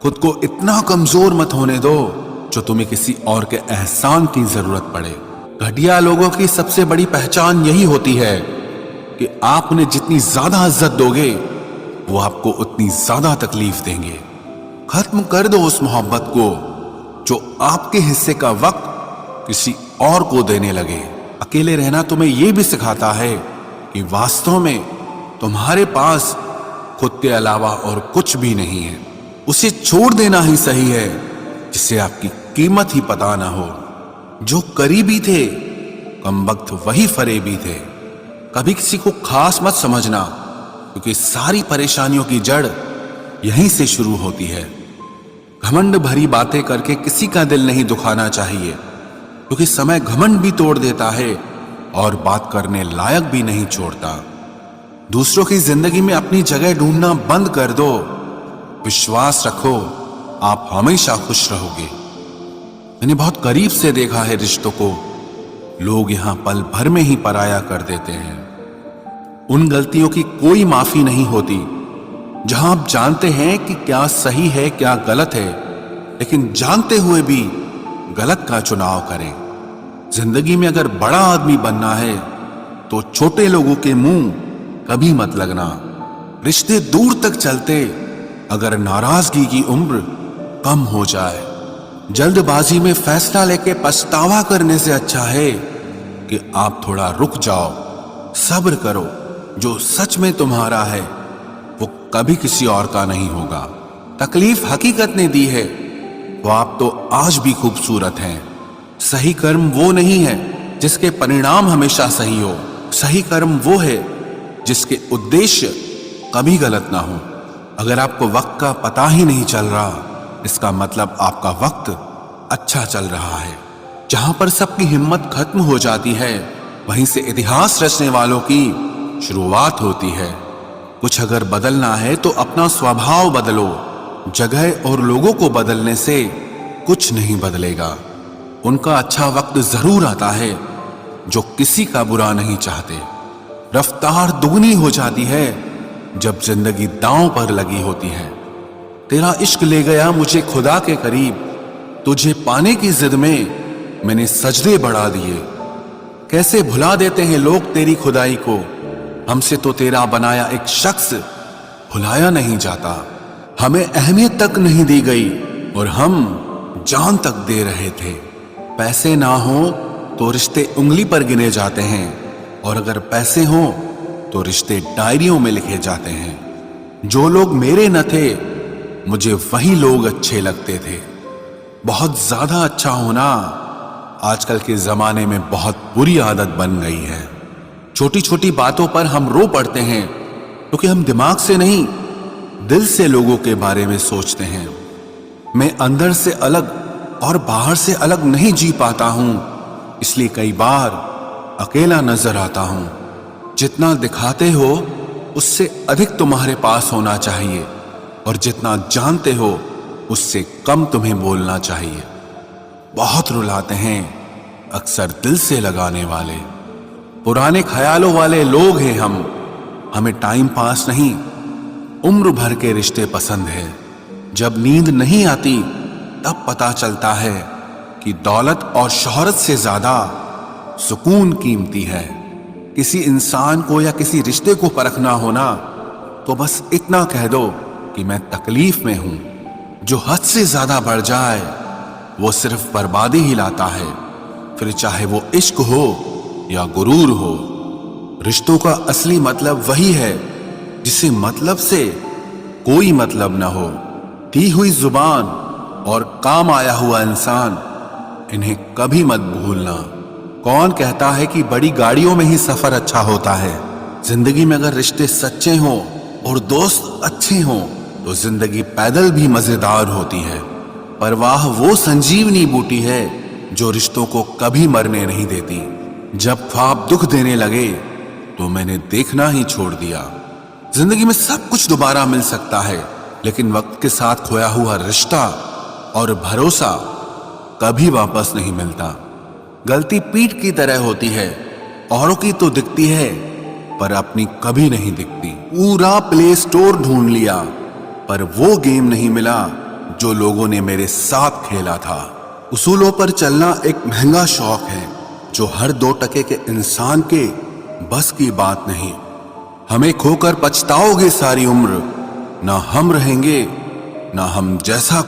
खुद को इतना कमजोर मत होने दो जो तुम्हें किसी और के एहसान की जरूरत पड़े। घटिया लोगों की सबसे बड़ी पहचान यही होती है कि आप उन्हें जितनी ज्यादा इज्जत दोगे वो आपको उतनी ज्यादा तकलीफ देंगे। खत्म कर दो उस मोहब्बत को जो आपके हिस्से का वक्त किसी और को देने लगे। अकेले रहना तुम्हें यह भी सिखाता है कि वास्तव में तुम्हारे पास खुद के अलावा और कुछ भी नहीं है। उसे छोड़ देना ही सही है जिसे आपकी कीमत ही पता ना हो। जो करीबी थे कमबख्त वही फरेबी थे। कभी किसी को खास मत समझना क्योंकि सारी परेशानियों की जड़ यहीं से शुरू होती है। घमंड भरी बातें करके किसी का दिल नहीं दुखाना चाहिए क्योंकि समय घमंड भी तोड़ देता है और बात करने लायक भी नहीं छोड़ता। दूसरों की जिंदगी में अपनी जगह ढूंढना बंद कर दो। विश्वास रखो आप हमेशा खुश रहोगे। मैंने बहुत करीब से देखा है रिश्तों को लोग यहां पल भर में ही पराया कर देते हैं। उन गलतियों की कोई माफी नहीं होती जहां आप जानते हैं कि क्या सही है क्या गलत है, लेकिन जानते हुए भी गलत का चुनाव करें। जिंदगी में अगर बड़ा आदमी बनना है तो छोटे लोगों के मुंह कभी मत लगना। रिश्ते दूर तक चलते अगर नाराजगी की उम्र कम हो जाए। जल्दबाजी में फैसला लेके पछतावा करने से अच्छा है कि आप थोड़ा रुक जाओ, सब्र करो। जो सच में तुम्हारा है वो कभी किसी और का नहीं होगा। तकलीफ हकीकत ने दी है तो आप तो आज भी खूबसूरत हैं। सही कर्म वो नहीं है जिसके परिणाम हमेशा सही हो। सही कर्म वो है जिसके उद्देश्य कभी गलत ना हो। अगर आपको वक्त का पता ही नहीं चल रहा इसका मतलब आपका वक्त अच्छा चल रहा है। जहां पर सबकी हिम्मत खत्म हो जाती है वहीं से इतिहास रचने वालों की शुरुआत होती है। कुछ अगर बदलना है तो अपना स्वभाव बदलो। जगह और लोगों को बदलने से कुछ नहीं बदलेगा। उनका अच्छा वक्त जरूर आता है जो किसी का बुरा नहीं चाहते। रफ्तार दुगनी हो जाती है जब जिंदगी दांव पर लगी होती है। तेरा इश्क ले गया मुझे खुदा के करीब। तुझे पाने की जिद में मैंने सजदे बढ़ा दिए। कैसे भुला देते हैं लोग तेरी खुदाई को। हमसे तो तेरा बनाया एक शख्स भुलाया नहीं जाता। हमें अहमियत तक नहीं दी गई और हम जान तक दे रहे थे। पैसे ना हो तो रिश्ते उंगली पर गिने जाते हैं और अगर पैसे हो तो रिश्ते डायरियों में लिखे जाते हैं। जो लोग मेरे न थे मुझे वही लोग अच्छे लगते थे। बहुत ज्यादा अच्छा होना आजकल के जमाने में बहुत बुरी आदत बन गई है। छोटी छोटी बातों पर हम रो पड़ते हैं क्योंकि हम दिमाग से नहीं दिल से लोगों के बारे में सोचते हैं। मैं अंदर से अलग और बाहर से अलग नहीं जी पाता हूं, इसलिए कई बार अकेला नजर आता हूं। जितना दिखाते हो उससे अधिक तुम्हारे पास होना चाहिए और जितना जानते हो उससे कम तुम्हें बोलना चाहिए। बहुत रुलाते हैं अक्सर दिल से लगाने वाले। पुराने ख्यालों वाले लोग हैं हम। हमें टाइम पास नहीं उम्र भर के रिश्ते पसंद है। जब नींद नहीं आती तब पता चलता है कि दौलत और शोहरत से ज्यादा सुकून कीमती है। किसी इंसान को या किसी रिश्ते को परखना होना तो बस इतना कह दो कि मैं तकलीफ में हूं। जो हद से ज्यादा बढ़ जाए वो सिर्फ बर्बादी ही लाता है, फिर चाहे वो इश्क हो या गुरूर हो। रिश्तों का असली मतलब वही है जिसे मतलब से कोई मतलब ना हो। दी हुई जुबान और काम आया हुआ इंसान, इन्हें कभी मत भूलना। कौन कहता है कि बड़ी गाड़ियों में ही सफर अच्छा होता है। जिंदगी में अगर रिश्ते सच्चे हों और दोस्त अच्छे हों तो जिंदगी पैदल भी मजेदार होती है। परवाह वो संजीवनी बूटी है जो रिश्तों को कभी मरने नहीं देती। जब ख्वाब दुख देने लगे तो मैंने देखना ही छोड़ दिया। जिंदगी में सब कुछ दोबारा मिल सकता है लेकिन वक्त के साथ खोया हुआ रिश्ता और भरोसा कभी वापस नहीं मिलता। गलती पीठ की तरह होती है, औरों की तो दिखती है पर अपनी कभी नहीं दिखती। पूरा प्ले स्टोर ढूंढ लिया पर वो गेम नहीं मिला जो लोगों ने मेरे साथ खेला था। उसूलों पर चलना एक महंगा शौक है जो हर 2 टके के इंसान के बस की बात नहीं। हमें खोकर पछताओगे सारी उम्र, ना हम रहेंगे ना हम जैसा